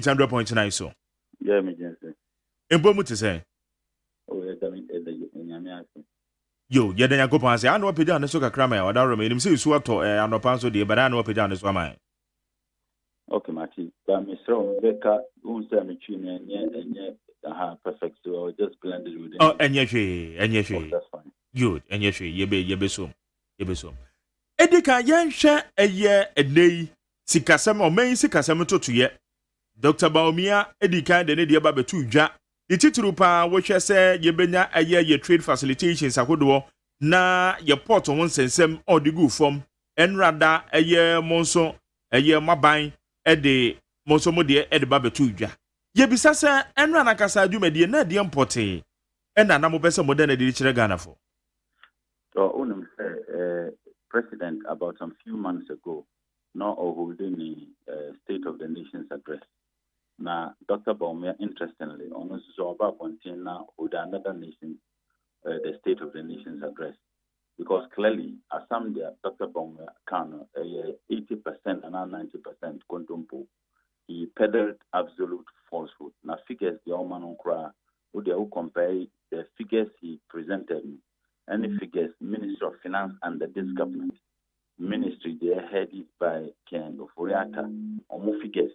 100.9 so. Yeah, me just say. Embo to say. Oh, yeah, I mean, the Yo, yeah, then I go and say, I know Pija and the Soka Crama, or Darrow, and him say, Swato, and no Panso, dear, but I know Pija and the Swama. okay, Marty. But Miss Ron, Becca, won't say me tune and yet, perfect. So I'll just blend it with Oh, it. and yes, and yes, Oh, that's fine. good, and yes, ye be so. Edika, yan share a year a day, Sikasam or May Sikasam to ye. Dr. Baumia, Edika, the Nadia Babe 2 ja. The titrupa, which I say, ye benya a year your trade facilitations, a na ye port on one sense or the good form, and rather a year monso, a year mabine, a day, monso modia, ed Babe 2 ja. Ye bisasa, and ranakasa, you may dear Nadian Potte, and an amobessa modern edition Ghana for. So, Unum say, President, about some few months ago, now holding the State of the Nation's address. Now, Dr. Baumia, interestingly, on this Zoba Pontina, with another nation, the State of the Nation's address. Because clearly, as some there, Dr. Baumia can 80% and now 90% contumpo. He peddled absolute falsehood. Now, figures the Oman on Kra, who compare the figures he presented, and the figures, Ministry of Finance under this government. Ministry, they are headed by Ken Oforiata, or more figures,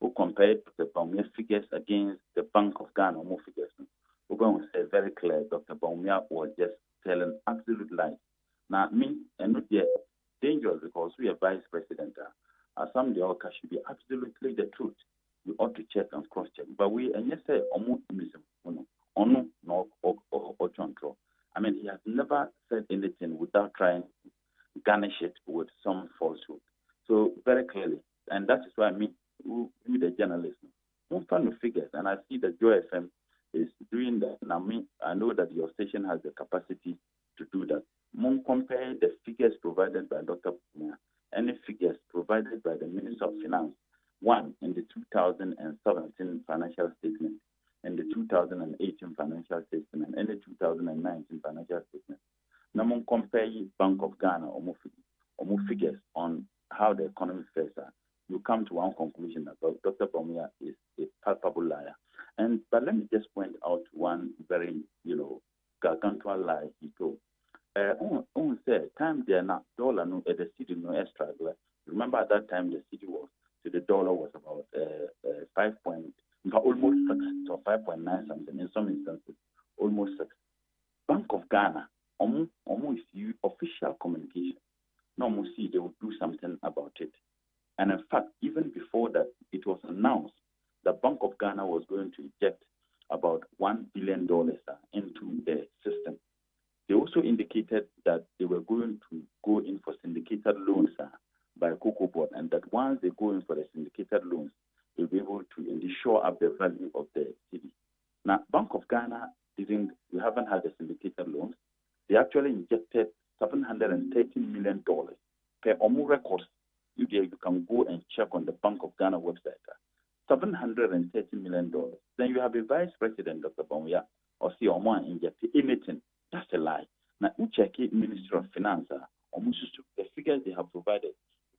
who compared the Baumia figures against the Bank of Ghana, or more figures. We're going to say very clear, Dr. Baumia was just telling absolute lies. Now, me, and not yet dangerous because we are vice president. As some the all should be absolutely the truth. We ought to check and cross check. But we, and yes, say, or control. I mean, he has never said anything without trying to garnish it with some falsehood. So, very clearly, and that is why me, who the journalist, one fan of figures, and I see that Joy FM is doing that. Now, I know that your station has the capacity to do that. Compare the figures provided by Dr. Pumia and the figures provided by the Minister of Finance, one in the 2017 financial statement, and the 2018 financial statement, and the 2019 financial statement. Now, compare Bank of Ghana or more figures on how the economy fares are. You come to one conclusion that Dr. Pumia is a palpable liar. But let me just point out one very, gargantuan lie he told. On said time there now dollar no at the city no extra. Remember at that time the city was so the dollar was about 5 point almost 6 or 5.9 something in some instances almost 6. Bank of Ghana almost use official communication. No see they will do something about it. And in fact, even before that, it was announced that Bank of Ghana was going to inject about $1 billion into the system. They also indicated that they were going to go in for syndicated loans by Cocoa Board, and that once they go in for the syndicated loans, they'll be able to shore up the value of the city. Now, Bank of Ghana we haven't had the syndicated loans. They actually injected $730 million per OMU records. You can go and check on the Bank of Ghana website. $730 million. Then you have a vice president, Dr. Baumia, or see Oman inject anything. That's a lie. Now, you check it, Ministry of Finance, the figures they have provided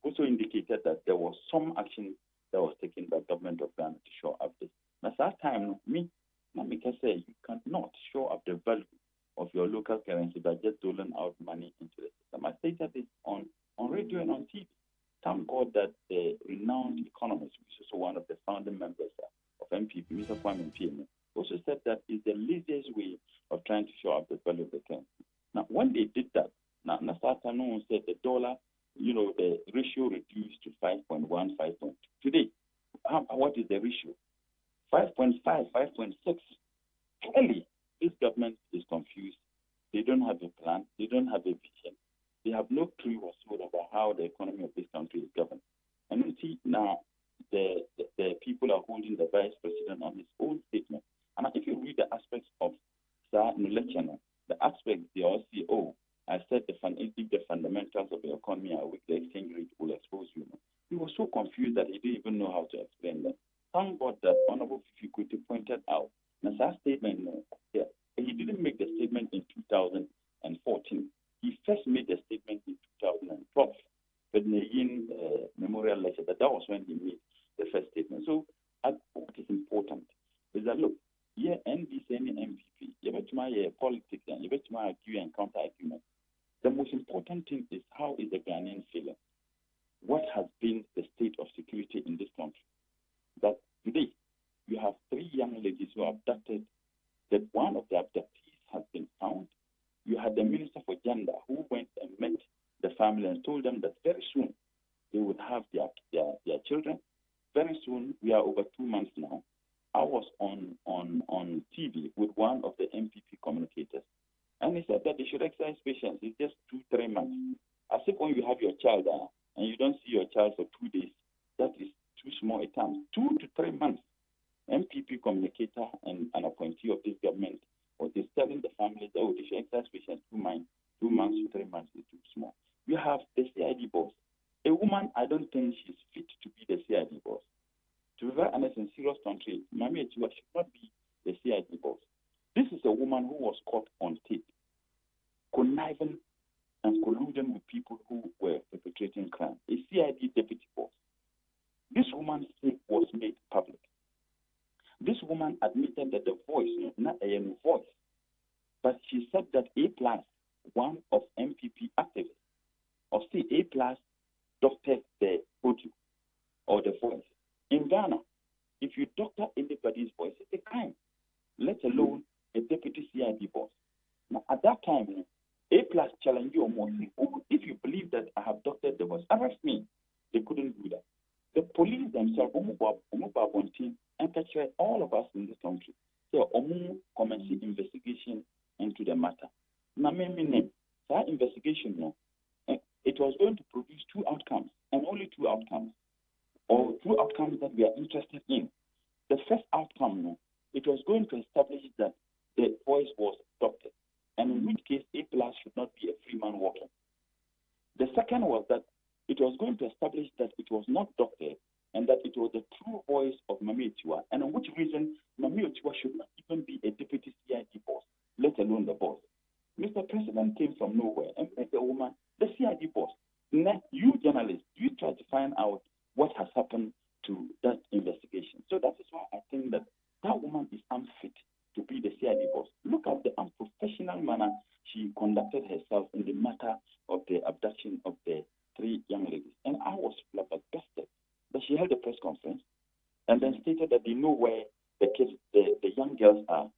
also indicated that there was some action that was taken by government of Ghana to show up this. Now, that time, me can say you cannot show up the value of your local currency by just doling out money into the system. I stated this on radio and on TV. Thank God that the renowned economist, which is also one of the founding members of MPP, Mr. Kwame Nkrumah, also said that is the laziest way of trying to show up the value of the currency. Now, when they did that, Nasata said the dollar, the ratio reduced to 5.1, 5.2. Today, what is the ratio? 5.5, 5.6. Clearly, this government is confused. They don't have a plan. They don't have a vision. They have no clue whatsoever about how the economy of this country is governed. And you see now, the people are holding the vice president on his own statement. And if you read the aspects of the aspects they all see, I said if the fundamentals of the economy are weak, the exchange rate will expose you. He was so confused that he didn't even know how to explain them. Thank God that Honorable Fifi pointed out. Now, that statement, he didn't make the statement in 2014. He first made the statement in 2012, but in the memorial lecture, that was when he made the first statement. So my politics and you bet my argue and counter argument. The most important thing is how is the Ghanaian feeling? What has been the state of security in this country? That today you have 3 young ladies who are abducted, that one of the abductees has been found. You had the Minister for Gender who went and met the family and told them that very soon they would have their children. Very soon, we are over 2 months now. I was on TV with one of the MPP communicators, and he said that they should exercise patience. It's just 2-3 months. As if when you have your child and you don't see your child for 2 days, that is too small a time. 2 to 3 months. MPP communicator and an appointee of this government is telling the families, oh, they should exercise patience. 2 months to 3 months is too small. You have the CID boss. A woman, I don't think she's fit to be the CID boss. To be very honest, in serious country, Mami Ejua should not be the CID boss. This is a woman who was caught on tape, conniving and colluding with people who were perpetrating crime. A CID deputy boss. This woman's tape was made public. This woman admitted that the voice, not a voice, but she said that A+, one of MPP activists, or say A+, doctored the audio or the voice. In Ghana, if you doctor anybody's voice, it's a crime, let alone a deputy CID boss. Now, at that time, A+ challenged you or more. If you believe that I have doctored the voice, arrest me. They couldn't do that. The police themselves, and captured all of us in this country. So, commence investigation into the matter. Now, that investigation, it was going to produce 2 outcomes, and only 2 outcomes, or 2 outcomes that we are interested in. The first outcome, it was going to establish that the voice was doctored, and in which case A+ should not be a free man walking. The second was that it was going to establish that it was not doctored and that it was the true voice of Mami Ejua, and on which reason Mami Ejua should not even be a deputy CID boss, let alone the boss. Mr. President came from nowhere and made the woman the CID boss. Now, you journalists, you try to find out what has happened to that investigation. So that is why I think that that woman is unfit to be the CID boss. Look at the unprofessional manner she conducted herself in the matter of the abduction of the 3 young ladies. And I was flabbergasted that she held a press conference and then stated that they know where the kids, the young girls are,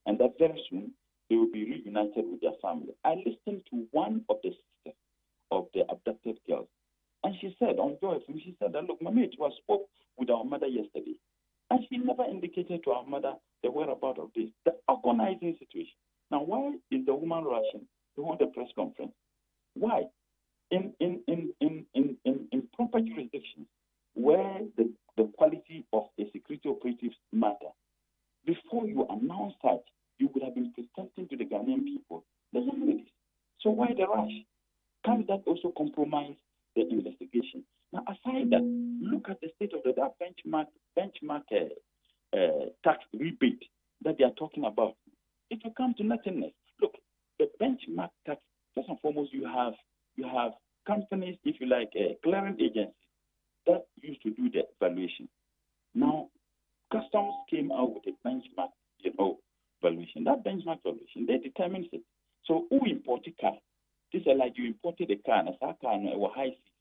and that very soon they will be reunited with their family. I listened to one of the sisters of the abducted girls, and she said on Joy FM, she said that, look, Mami Ejua spoke with our mother yesterday, and she never indicated to our mother the whereabouts of this, the agonizing situation. Now, why is the woman rushing to hold a press conference? Why? In proper jurisdictions where the quality of a security operatives matter, before you announce such, you would have been presenting to the Ghanaian people the young ladies. So why the rush? Can't that also compromise the investigation? Now, aside that, look at the state of that benchmark tax rebate that they are talking about. It will come to nothingness. Look, the benchmark tax, first and foremost, you have companies, if you like, clearing agencies that used to do the valuation. Now, customs came out with a benchmark, valuation. That benchmark valuation, they determine it. So, who imported car? This is like you imported a car, and a car and a high seas.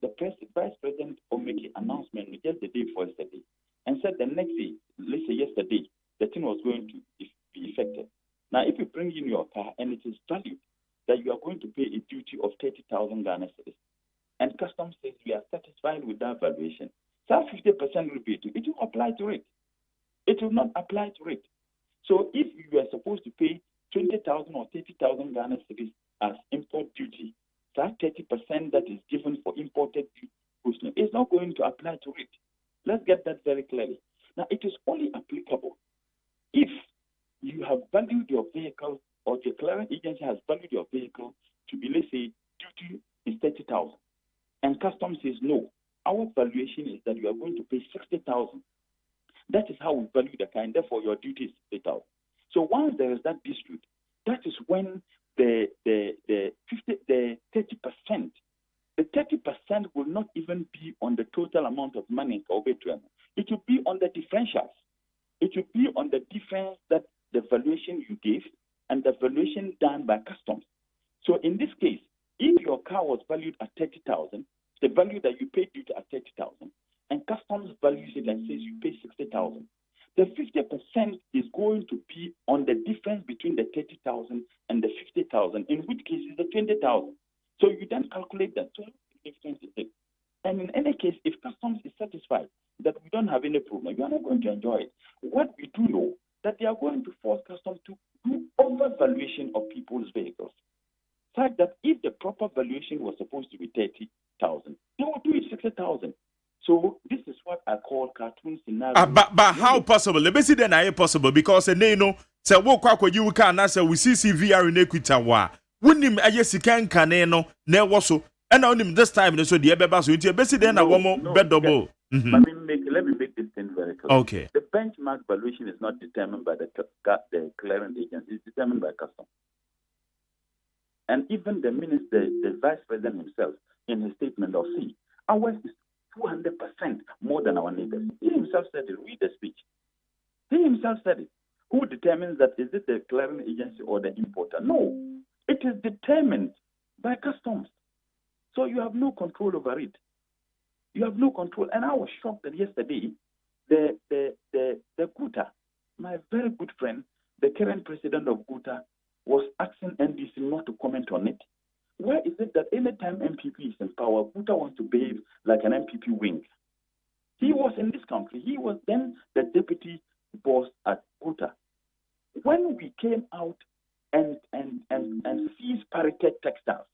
The Vice President will make an announcement just the day before yesterday, and said the next day, let's say yesterday, the thing was going to be effective. Now, if you bring in your car and it is valued that you are going to pay a duty of 30,000 Ghana cedis, and customs says we are satisfied with that valuation, so 50% rebate, it will apply to it. It will not apply to it. So if you are supposed to pay 20,000 or 30,000 Ghana cedis as import duty, that 30% that is given for imported goods is not going to apply to it. Let's get that very clearly. Now, it is only applicable if you have valued your vehicle or the clearing agency has valued your vehicle to be, let's say, duty is 30,000. And customs says, no, our valuation is that you are going to pay 60,000. That is how we value the car, and therefore your duty is 60,000. So once there is that dispute, that is when the 30%, the 30% will not even be on the total amount of money. It will be on the differentials. It will be on the difference that the valuation you gave and the valuation done by customs. So in this case, if your car was valued at 30,000, the value that you paid duty at 30,000, and customs values it and says you pay 60,000, the 50% is going to be on the difference between the 30,000 and the 50,000, in which case is the 20,000. So you then calculate that 26. And in any case, if customs is satisfied that we don't have any problem, you are not going to enjoy it. What we do know that they are going to force customs to do overvaluation of people's vehicles. Fact that if the proper valuation was supposed to be 30,000, they will do it 60,000. So this is what I call cartoon scenario. But how possible? The best then I possible because they know say wo kwa you can answer we CCVR in Equita wa. Wunim aye sikan kane no na wo so. And onim this time so the ebeba so nti best then na wo mo bed double. Let me make this thing very clear. Okay. The benchmark valuation is not determined by the clearing agency, it's determined by customs. And even the minister, the vice president himself, in his statement of see, ours is 200% more than our neighbors. He himself said it. Read the speech. He himself said it. Who determines that? Is it the clearing agency or the importer? No. It is determined by customs. So you have no control over it. You have no control. And I was shocked that yesterday, the Gov't, my very good friend, the current president of Gov't, was asking NDC not to comment on it. Why is it that anytime MPP is in power, Gov't wants to behave like an MPP wing? He was in this country. He was then the deputy boss at Gov't. When we came out and seized Prohibited textiles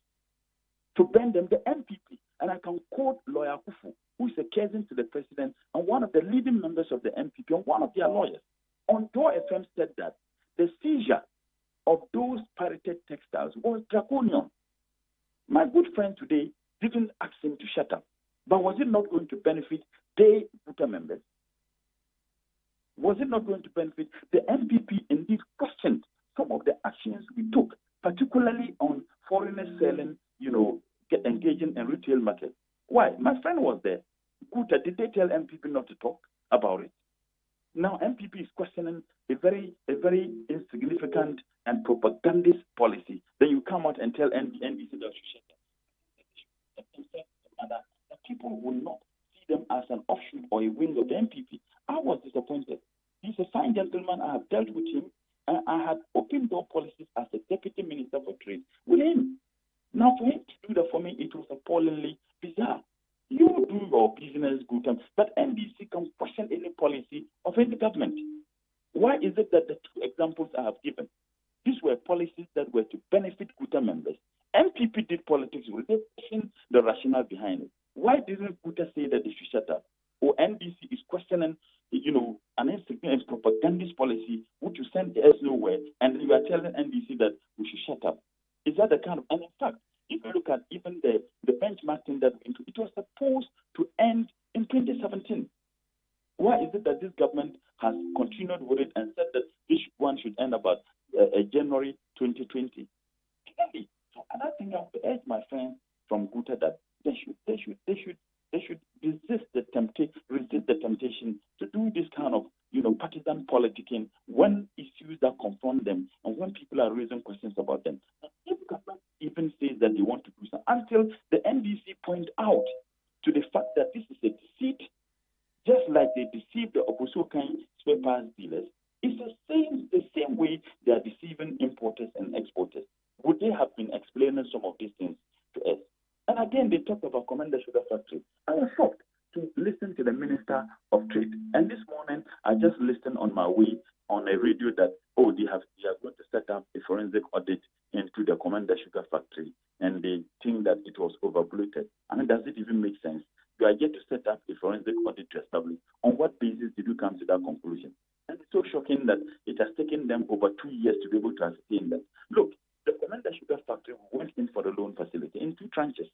to ban them, the MPP, and I can quote Lawyer Kufu, who is a cousin to the president and one of the leading members of the MPP and one of their lawyers, on Door FM said that the seizure of those Prohibited textiles was draconian. My good friend today didn't ask him to shut up, but was it not going to benefit the Gov't members? Was it not going to benefit the MPP? Indeed questioned some of the actions we took, particularly on foreigners selling, engaging in retail market. Why? My friend was there. Gov't, did they tell MPP not to talk about it? Now MPP is questioning a very insignificant and propagandist policy. Then you come out and tell NDC that you shut up. The people will not see them as an offshoot or a wing of the MPP. I was disappointed. He's a fine gentleman. I have dealt with him. And I had open door policies as a deputy minister for trade with him. Now for him to do that for me, it was appallingly bizarre. You do your business good time, but NDC can question any policy of any government. Why is it that the two examples I have given, these were policies that were to benefit Gov't members? MPP did politics with it, the rationale behind it. Why didn't Gov't say that they should shut up? Or NDC is questioning, an insignificant propagandist policy which you send us nowhere, and you are telling NDC that we should shut up. Is that the kind of? And in fact, if you look at even the benchmarking that it was supposed to end in 2017. Why is it that this government has continued with it and said that this one should end about January 2020? Clearly, so another thing I would urge my friends from Gov't that they should resist the temptation to do this kind of partisan politicking when issues that confront them and when people are raising questions about them. If government even says that they want to do something, until the NDC point out to the fact that this is a deceit, just like they deceived the Oposokan spare parts dealers, it's the same way they are deceiving importers and exporters. Would they have been explaining some of these things to us? And again, they talked about Commander Sugar Factory. I was shocked to listen to the Minister of Trade. And this morning, I just listened on my way on a radio that, they are going to set up a forensic audit into the Commander Sugar Factory. And they think that it was overbloated. I mean, does it even make sense? You are yet to set up a forensic audit to establish. On what basis did you come to that conclusion? And it's so shocking that it has taken them over 2 years to be able to ascertain that. Look, the Commander Sugar Factory went in for the loan facility in 2 tranches.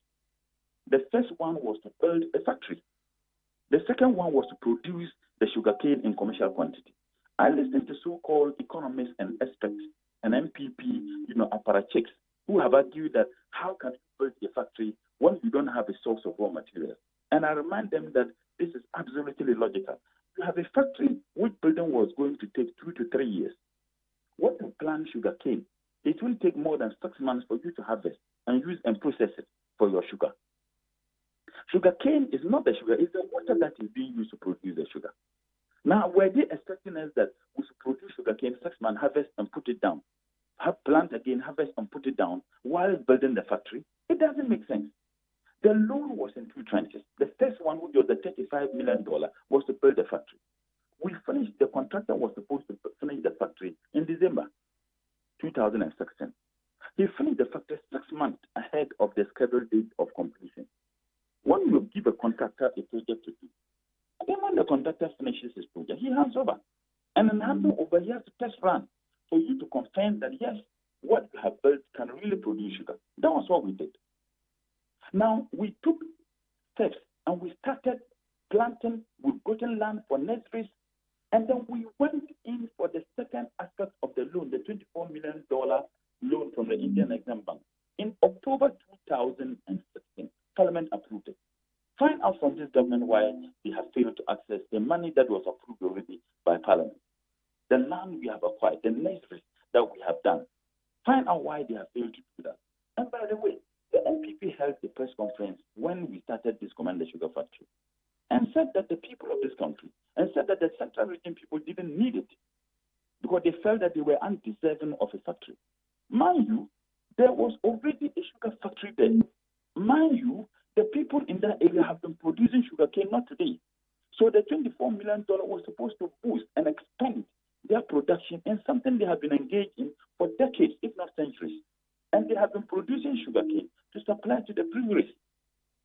The first one was to build a factory. The second one was to produce the sugarcane in commercial quantity. I listened to so-called economists and experts and MPP, apparatchiks, who have argued that how can you build a factory when you don't have a source of raw materials? And I remind them that this is absolutely illogical. You have a factory which building was going to take 2 to 3 years. What you plant sugar cane, it will take more than 6 months for you to harvest and use and process it for your sugar. Sugar cane is not the sugar, it's the water that is being used to produce the sugar. Now, were they expecting us that we should produce sugar cane 6 months, harvest and put it down? Plant again, harvest and put it down while building the factory? It doesn't make sense. The loan was in two tranches. The first one, which was the $35 million, was to build the factory. We finished, the contractor was supposed to finish the factory in December 2016. He finished the factory 6 months ahead of the scheduled date of completion. When you give a contractor a project to do, then when the contractor finishes his project, he hands over. And in handing over, he has to test run for you to confirm that, yes, what you have built can really produce sugar. That was what we did. Now, we took steps and we started planting. We've gotten land for nurseries. And then we went in for the second aspect of the loan, the $24 million loan from the Indian Exim Bank. In October 2016, Parliament approved it. Find out from this government why they have failed to access the money that was approved already by Parliament. The land we have acquired, the nurseries that we have done. Find out why they have failed to do that. And by the way, the NPP held a press conference when we started this Commander Sugar Factory and said that the people of this country, and said that the Central Region people didn't need it because they felt that they were undeserving of a factory. Mind you, there was already a sugar factory there. Mind you, the people in that area have been producing sugar cane, not today. So the $24 million was supposed to boost and expand their production in something they have been engaged in for decades, if not centuries. And they have been producing sugar cane to supply to the breweries.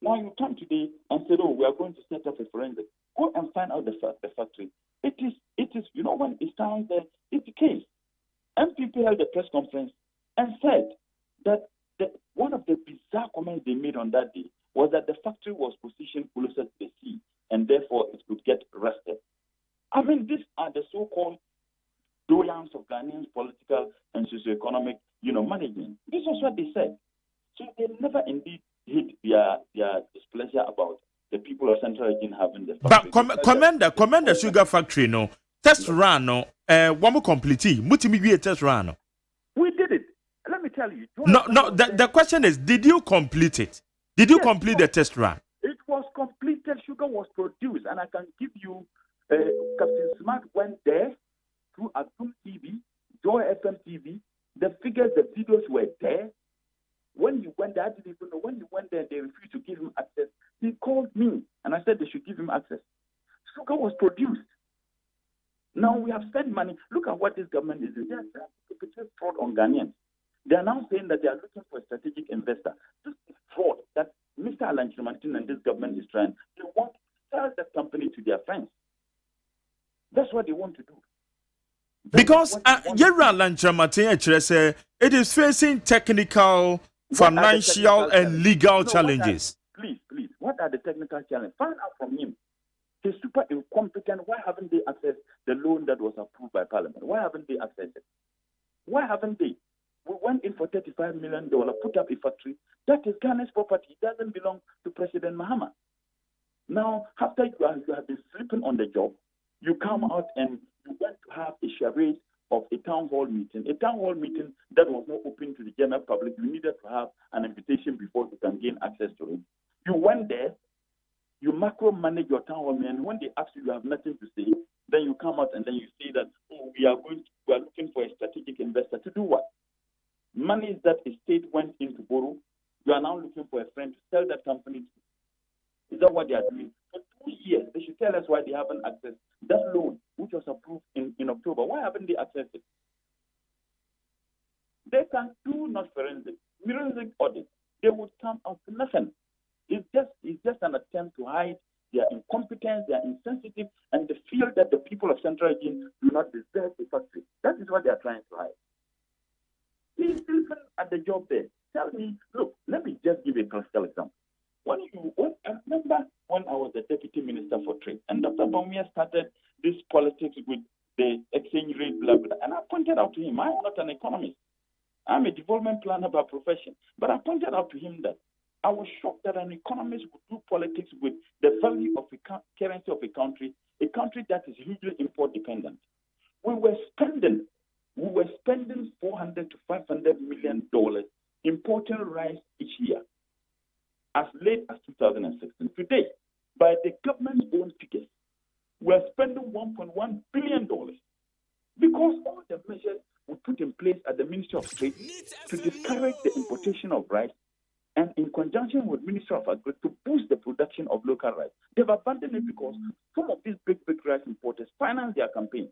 Now you come today and say, oh, we are going to set up a forensic. Go and find out the factory. It is, you know, when it sounds that it's the case. MPP held a press conference and said that one of the bizarre comments they made on that day was that the factory was positioned closer to the sea and therefore it could get arrested. I mean, these are the so-called doyens of Ghanaians' political and socio-economic, management. This was what they said. So they never indeed hid their displeasure about the people of Central Region having the factory. But Commander Sugar Factory, no test run, no. One more complete. Mutimi test run. No. We did it. Let me tell you. No. The question is, did you complete it? Did you complete the test run? It was completed. Sugar was produced, and I can give you. Captain Smart went there through Addo TV, Joy FM TV. The figures, the videos were there. When he went there, I didn't even know. When he went there, they refused to give him access. He called me, and I said they should give him access. Sugar was produced. Now we have spent money. Look at what this government is doing. They are trying to perpetrate fraud on Ghanaians. They are now saying that they are looking for a strategic investor. This is fraud that Mr. Alan Chimantin and this government is trying. They want to sell the company to their friends. That's what they want to do. Because it is facing technical, financial, and legal challenges. Please, what are the technical challenges? Find out from him. He's super incompetent. Why haven't they accessed the loan that was approved by Parliament? Why haven't they accessed it? Why haven't they? We went in for $35 million, put up a factory. That is Ghana's property. It doesn't belong to President Mahama. Now, after you have been sleeping on the job, you come out and you went to have a charade of a town hall meeting. A town hall meeting that was not open to the general public. You needed to have an invitation before you can gain access to it. You went there, you macro-manage your town hall meeting, and when they ask you, you have nothing to say, then you come out and then you say that, oh, we are looking for a strategic investor to do what? Money that a state went in to borrow, you are now looking for a friend to sell that company to. Is that what they are doing? For 2 years, they should tell us why they haven't accessed that loan, which was approved in October. Why haven't they accessed it? They can do not forensic audit. They would come out to nothing. It's just an attempt to hide their incompetence, their insensitive, and the feel that the people of Central Region do not deserve the factory. That is what they are trying to hide. He's still at the job there. Tell me, look, let me just give a classical example. I remember when I was the Deputy Minister for Trade, and Dr. Bawumia started this politics with the exchange rate, blah, blah, and I pointed out to him, I'm not an economist. I'm a development planner by profession. But I pointed out to him that I was shocked that an economist would do politics with the value of a currency of a country that is hugely import dependent. We were spending $400 to $500 million importing rice each year, as late as 2016. Today, by the government's own figures, we're spending $1.1 billion because all the measures we put in place at the Ministry of Trade to discourage the importation of rice, and in conjunction with Ministry of Agriculture to boost the production of local rice. They've abandoned it because some of these big rice importers finance their campaign.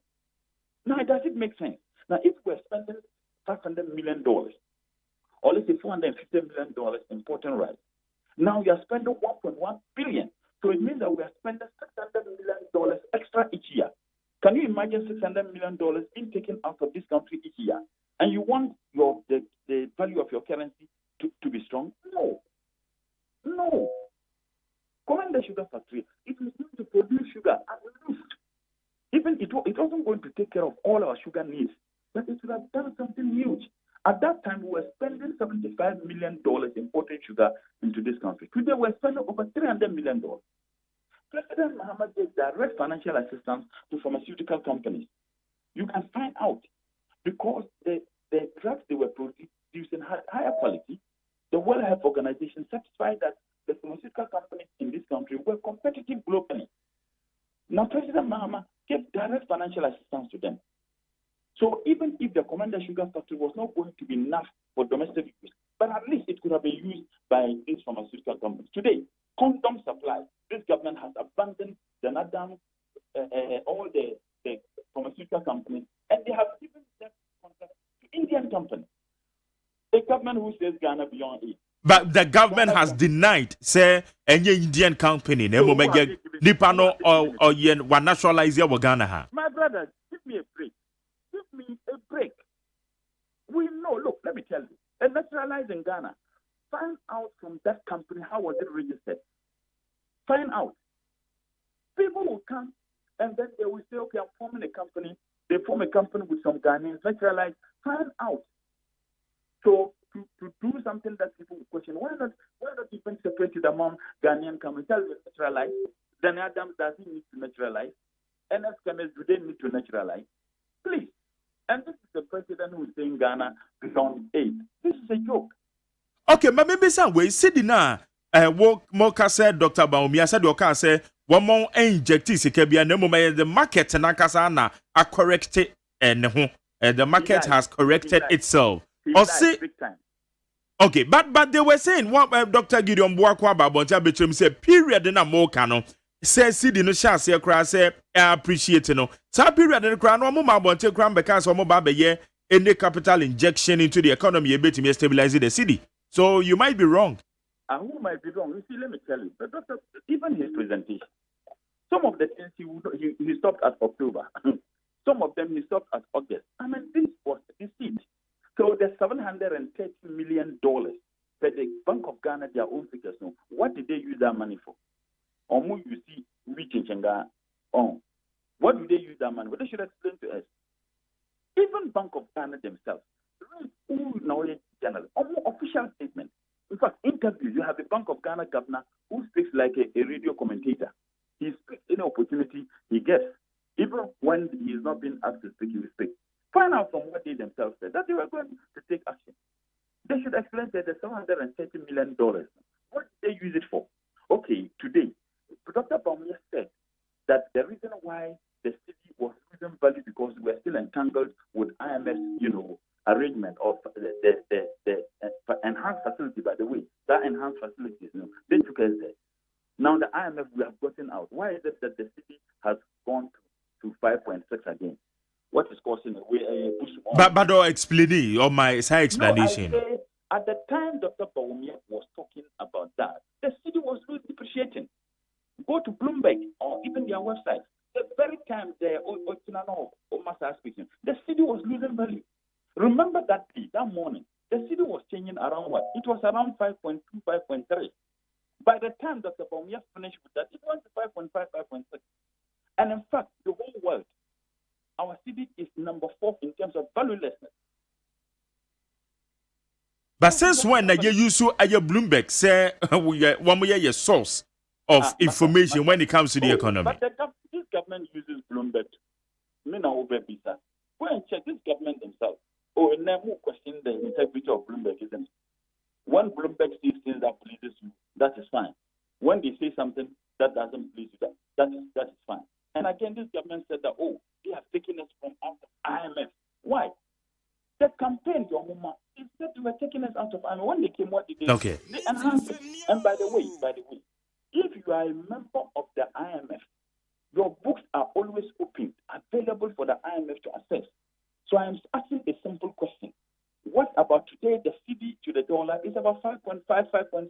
Now, does it make sense? Now, if we're spending $500 million, or let's say $450 million importing rice, now we are spending $1.1 billion. So it means that we are spending $600 million extra each year. Can you imagine $600 million being taken out of this country each year? And you want the value of your currency to be strong? No. No. Comment the sugar factory. It is going to produce sugar at least. Even it wasn't going to take care of all our sugar needs, but it would have done something huge. At that time, we were spending $75 million importing sugar into this country. Today, we're spending over $300 million. President Muhammad gave direct financial assistance to pharmaceutical companies. You can find out because the drugs they were producing had higher quality. The World Health Organization certified that the pharmaceutical companies in this country were competitive globally. Now, President Mahama gave direct financial assistance to them. So even if the Commander Sugar Factory was not going to be enough for domestic use, but at least it could have been used by these pharmaceutical companies. Today, condom supply, this government has abandoned the Nadam, all the pharmaceutical companies, and they have given them contracts to Indian companies. The government who says Ghana beyond it. But the government has denied, say, any Indian company, Nipano or Yen, one nationalize your Ghana. My brother, give me a break. Give me a break. We know, look, let me tell you, a naturalized in Ghana, find out from that company how was it registered. Find out. People will come and then they will say, okay, I'm forming a company. They form a company with some Ghanaians, naturalized. Find out. So to do something that people will question, why not even separate it among Ghanaian companies? Tell you naturalize. Then Adams does he need to naturalize? NS chemists, do they need to naturalize? Please. And this is the president who is saying Ghana beyond aid. This is a joke. Okay, but maybe some way, sitting now, what Moka said, Dr. Baumia said, Oka said, one more injected Sikabia, no more the market and Akasana are corrected, and the market has corrected itself. Or say, okay, but they were saying what Dr. Gideon Boakwa Babonja Betrum said, period in a more canon. Says Sidi no shall say cry say appreciate no. So period in the crown no more bonte crown because of mobile ye any capital injection into the economy a bit to stabilize the city. So you might be wrong. And who might be wrong? You see, let me tell you, but Doctor, even his presentation, some of the things he stopped at October. Some of them he stopped at August. I mean, this was deceit. So the $730 million that the Bank of Ghana, their own figures know, what did they use that money for? Or more you see, reaching Chenga. Oh, what do they use that money? What they should explain to us. Even Bank of Ghana themselves, who now general, or more official statement. In fact, interviews, you have a Bank of Ghana governor who speaks like a radio commentator. He speaks any opportunity he gets. Even when he is not being asked to speak, he will speak. Find out from what they themselves said that they were going to take action. They should explain that the $730 million. What did they use it for? Okay, today, Dr. Baumia said that the reason why the city was losing value because we were still entangled with IMF, arrangement of the enhanced facility. By the way, that enhanced facilities, they took us there. Now the IMF we have gotten out. Why is it that the city has gone to 5.6 again? What is causing a push on? But explain it or my side explanation. No, I say, at the time Dr. Baumia was talking about that, the city was really depreciating. Go to Bloomberg or even their website. The very time the speaking, the city was losing value. Remember that day, that morning, the city was changing around what? It was around 5.2, 5.3. By the time Dr. Baumia finished with that, it went to 5.5, 5.6. And in fact, the whole world, our city is number 4 in terms of valuelessness. But since when you use Bloomberg say one way your source of information when it comes to the economy? But this government uses Bloomberg. Go and check this government themselves. Oh, and then who question the integrity of Bloomberg, isn't it? When Bloomberg says things that pleases you, that is fine. When they say something that doesn't please you, that is fine. And again, this government said that, oh, they have taken us from out of IMF. Why? The campaign, your mama, they said they were taking us out of IMF. When they came, what did they Okay. do? They enhanced it. And by the way, if you are a member of the IMF, your books are always open, available for the IMF to access. So I'm asking a simple question. What about today? The CD to the dollar is about 5.5, 5.6.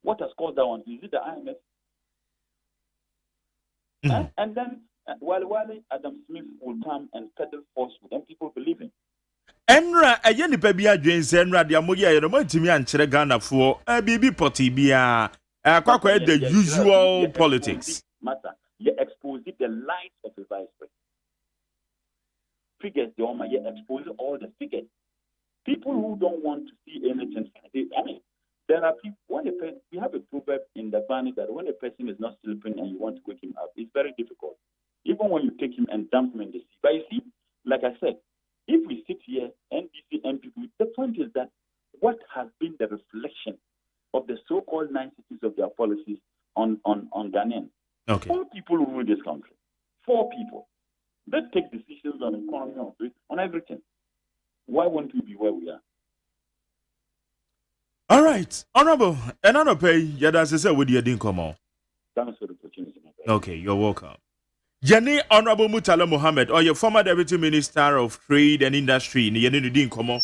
What has caused that one? Is it the IMF? And then while Adam Smith will come and peddle falsehood, and people believe him. Enra eye nipa bi adwen se enra de amoye ye no matimi ankyere Ghana fo bibi poti bia kwakwa the usual politics matter you expose the lies of the vice president figures the oma you expose all the figures people who don't want to see anything. I mean, there are people we have a proverb in the Bani that when a person is not sleeping and you want to wake him up, it's very difficult even when you take him and dump him in the sea. But you see, like I said, if we sit here, NDC and people, the point is that what has been the reflection of the so-called niceties of their policies on Ghanaians? Okay. 4 people who rule this country. 4 people. They take decisions on economy, on everything. Why won't we be where we are? All right, honorable. Another pay. Yeah, that's say with your din come on. Thanks for the opportunity. Okay, you're welcome. Jenny Honorable Mutala Mohammed, or your former Deputy Minister of Trade and Industry, in the din come on.